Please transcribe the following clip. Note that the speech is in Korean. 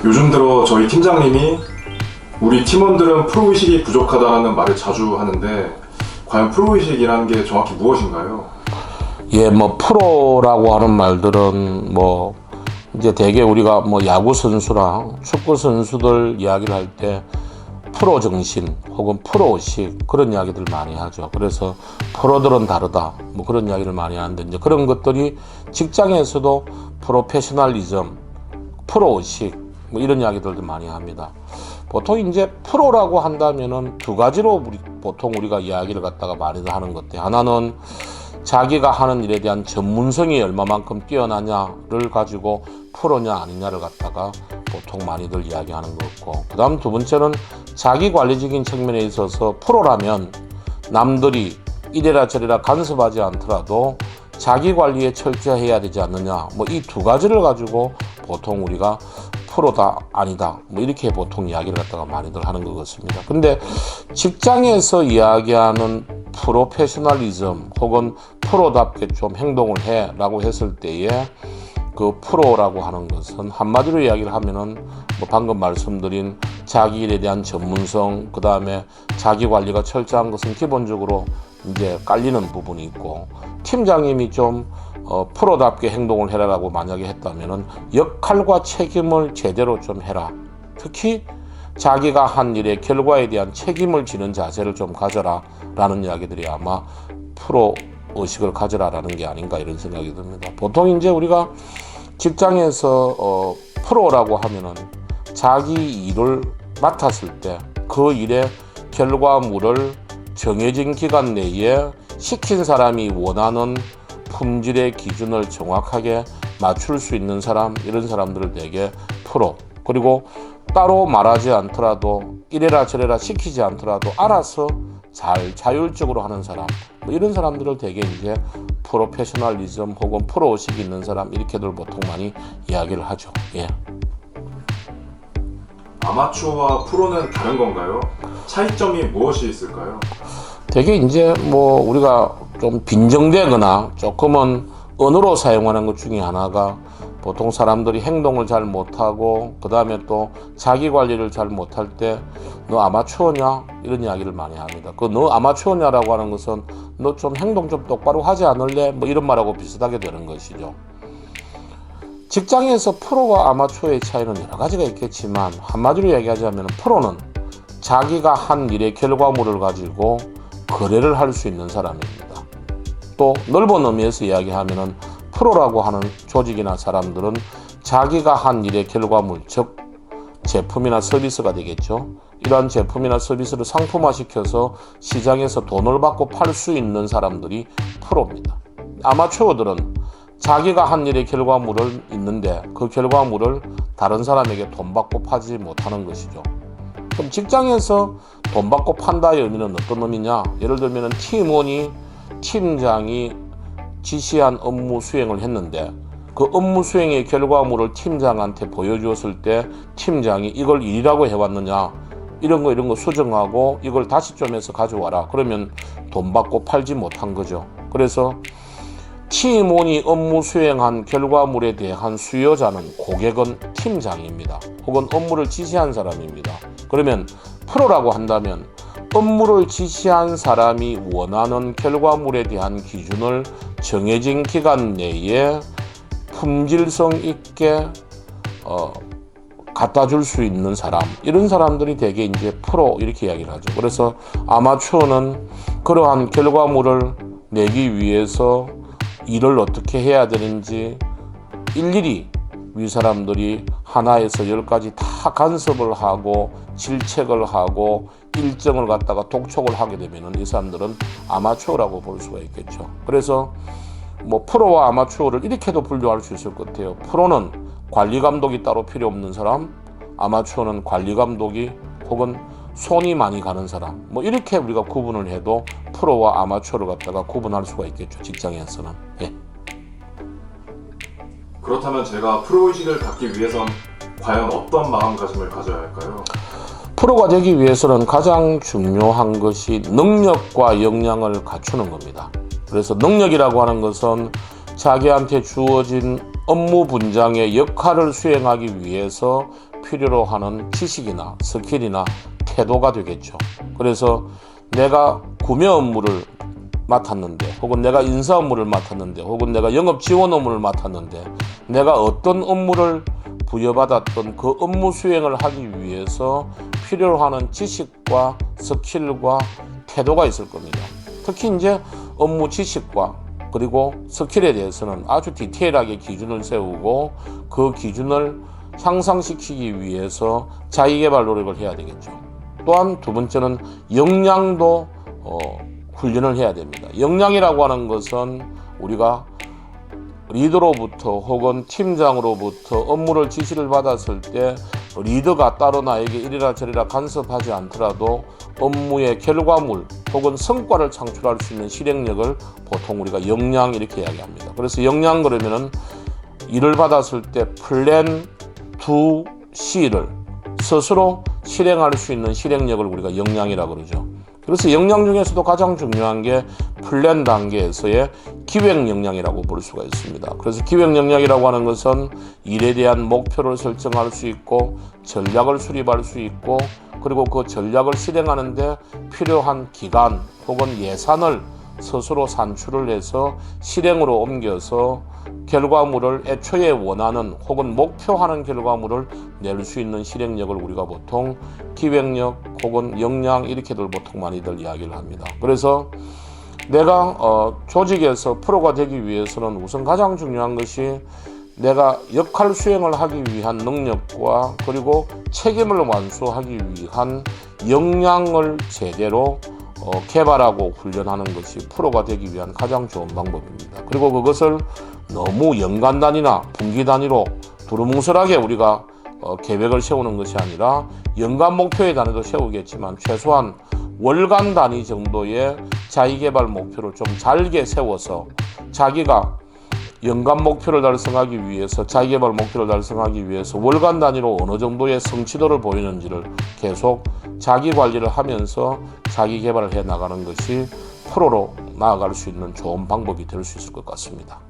요즘 들어 저희 팀장님이 우리 팀원들은 프로의식이 부족하다는 말을 자주 하는데 과연 프로의식이라는 게 정확히 무엇인가요? 예, 뭐 프로라고 하는 말들은 뭐 이제 대개 우리가 뭐 야구 선수랑 축구 선수들 이야기를 할 때 프로 정신 혹은 프로의식 그런 이야기들 많이 하죠. 그래서 프로들은 다르다 뭐 그런 이야기를 많이 하는데 이제 그런 것들이 직장에서도 프로페셔널리즘, 프로의식 뭐 이런 이야기들도 많이 합니다. 보통 이제 프로라고 한다면은 두 가지로 보통 우리가 이야기를 갖다가 많이들 하는 것 같아요. 하나는 자기가 하는 일에 대한 전문성이 얼마만큼 뛰어나냐를 가지고 프로냐 아니냐를 갖다가 보통 많이들 이야기하는 거고, 그 다음 두 번째는 자기 관리적인 측면에 있어서 프로라면 남들이 이래라 저래라 간섭하지 않더라도 자기 관리에 철저해야 되지 않느냐, 뭐 이 두 가지를 가지고 보통 우리가 프로다 아니다 뭐 이렇게 보통 이야기를 갖다가 많이들 하는 것 같습니다. 근데 직장에서 이야기하는 프로페셔널리즘 혹은 프로답게 좀 행동을 해 라고 했을 때에 그 프로라고 하는 것은 한마디로 이야기를 하면은 뭐 방금 말씀드린 자기 일에 대한 전문성, 그 다음에 자기 관리가 철저한 것은 기본적으로 이제 깔리는 부분이 있고, 팀장님이 좀 프로답게 행동을 해라라고 만약에 했다면은 역할과 책임을 제대로 좀 해라. 특히 자기가 한 일의 결과에 대한 책임을 지는 자세를 좀 가져라 라는 이야기들이 아마 프로 의식을 가져라라는 게 아닌가 이런 생각이 듭니다. 보통 이제 우리가 직장에서 프로라고 하면은 자기 일을 맡았을 때 그 일의 결과물을 정해진 기간 내에 시킨 사람이 원하는 품질의 기준을 정확하게 맞출 수 있는 사람, 이런 사람들을 되게 프로, 그리고 따로 말하지 않더라도 이래라 저래라 시키지 않더라도 알아서 잘 자율적으로 하는 사람, 뭐 이런 사람들을 되게 이제 프로페셔널리즘 혹은 프로의식이 있는 사람 이렇게들 보통 많이 이야기를 하죠. 예. 아마추어와 프로는 다른 건가요? 차이점이 무엇이 있을까요? 되게 이제 뭐 우리가 좀 빈정되거나 조금은 언어로 사용하는 것 중에 하나가, 보통 사람들이 행동을 잘 못하고 그 다음에 또 자기 관리를 잘 못할 때 너 아마추어냐 이런 이야기를 많이 합니다. 그 너 아마추어냐라고 하는 것은 너 좀 행동 좀 똑바로 하지 않을래 뭐 이런 말하고 비슷하게 되는 것이죠. 직장에서 프로와 아마추어의 차이는 여러 가지가 있겠지만 한마디로 얘기하자면 프로는 자기가 한 일의 결과물을 가지고 거래를 할 수 있는 사람입니다. 또 넓은 의미에서 이야기하면은 프로라고 하는 조직이나 사람들은 자기가 한 일의 결과물, 즉 제품이나 서비스가 되겠죠. 이러한 제품이나 서비스를 상품화시켜서 시장에서 돈을 받고 팔 수 있는 사람들이 프로입니다. 아마추어들은 자기가 한 일의 결과물을 있는데 그 결과물을 다른 사람에게 돈 받고 파지 못하는 것이죠. 그럼 직장에서 돈 받고 판다의 의미는 어떤 의미냐? 예를 들면 팀원이 팀장이 지시한 업무 수행을 했는데 그 업무 수행의 결과물을 팀장한테 보여주었을 때 팀장이 이걸 일이라고 해왔느냐, 이런 거 수정하고 이걸 다시 좀 해서 가져와라. 그러면 돈 받고 팔지 못한 거죠. 그래서 팀원이 업무 수행한 결과물에 대한 수요자는 고객은 팀장입니다. 혹은 업무를 지시한 사람입니다. 그러면 프로라고 한다면 업무를 지시한 사람이 원하는 결과물에 대한 기준을 정해진 기간 내에 품질성 있게 갖다 줄 수 있는 사람, 이런 사람들이 되게 이제 프로 이렇게 이야기를 하죠. 그래서 아마추어는 그러한 결과물을 내기 위해서 일을 어떻게 해야 되는지 일일이 위 사람들이 하나에서 10가지 다 간섭을 하고 질책을 하고 일정을 갖다가 독촉을 하게 되면 이 사람들은 아마추어라고 볼 수가 있겠죠. 그래서 뭐 프로와 아마추어를 이렇게도 분류할 수 있을 것 같아요. 프로는 관리 감독이 따로 필요 없는 사람, 아마추어는 관리 감독이 혹은 손이 많이 가는 사람, 뭐 이렇게 우리가 구분을 해도 프로와 아마추어를 갖다가 구분할 수가 있겠죠. 직장에서는. 예. 그렇다면 제가 프로의식을 갖기 위해선 과연 어떤 마음가짐을 가져야 할까요? 프로가 되기 위해서는 가장 중요한 것이 능력과 역량을 갖추는 겁니다. 그래서 능력이라고 하는 것은 자기한테 주어진 업무 분장의 역할을 수행하기 위해서 필요로 하는 지식이나 스킬이나 태도가 되겠죠. 그래서 내가 구매 업무를 맡았는데, 혹은 내가 인사 업무를 맡았는데, 혹은 내가 영업 지원 업무를 맡았는데, 내가 어떤 업무를 부여받았던 그 업무 수행을 하기 위해서 필요로 하는 지식과 스킬과 태도가 있을 겁니다. 특히 이제 업무 지식과 그리고 스킬에 대해서는 아주 디테일하게 기준을 세우고 그 기준을 향상시키기 위해서 자기개발 노력을 해야 되겠죠. 또한 두 번째는 역량도 훈련을 해야 됩니다. 역량이라고 하는 것은 우리가 리더로부터 혹은 팀장으로부터 업무를 지시를 받았을 때 리더가 따로 나에게 이리라 저리라 간섭하지 않더라도 업무의 결과물 혹은 성과를 창출할 수 있는 실행력을 보통 우리가 역량 이렇게 이야기합니다. 그래서 역량 그러면은 일을 받았을 때 플랜 2C를 스스로 실행할 수 있는 실행력을 우리가 역량이라고 그러죠. 그래서 역량 중에서도 가장 중요한 게 플랜 단계에서의 기획 역량이라고 볼 수가 있습니다. 그래서 기획 역량이라고 하는 것은 일에 대한 목표를 설정할 수 있고 전략을 수립할 수 있고 그리고 그 전략을 실행하는데 필요한 기간 혹은 예산을 스스로 산출을 해서 실행으로 옮겨서 결과물을 애초에 원하는 혹은 목표하는 결과물을 낼 수 있는 실행력을 우리가 보통 기획력 혹은 역량 이렇게들 보통 많이들 이야기를 합니다. 그래서 내가 조직에서 프로가 되기 위해서는 우선 가장 중요한 것이 내가 역할 수행을 하기 위한 능력과 그리고 책임을 완수하기 위한 역량을 제대로 개발하고 훈련하는 것이 프로가 되기 위한 가장 좋은 방법입니다. 그리고 그것을 너무 연간 단위나 분기 단위로 두루뭉술하게 우리가 계획을 세우는 것이 아니라 연간 목표의 단위도 세우겠지만 최소한 월간 단위 정도의 자기개발 목표를 좀 잘게 세워서 자기가 연간 목표를 달성하기 위해서 자기개발 목표를 달성하기 위해서 월간 단위로 어느 정도의 성취도를 보이는지를 계속 자기 관리를 하면서 자기 개발을 해 나가는 것이 프로로 나아갈 수 있는 좋은 방법이 될 수 있을 것 같습니다.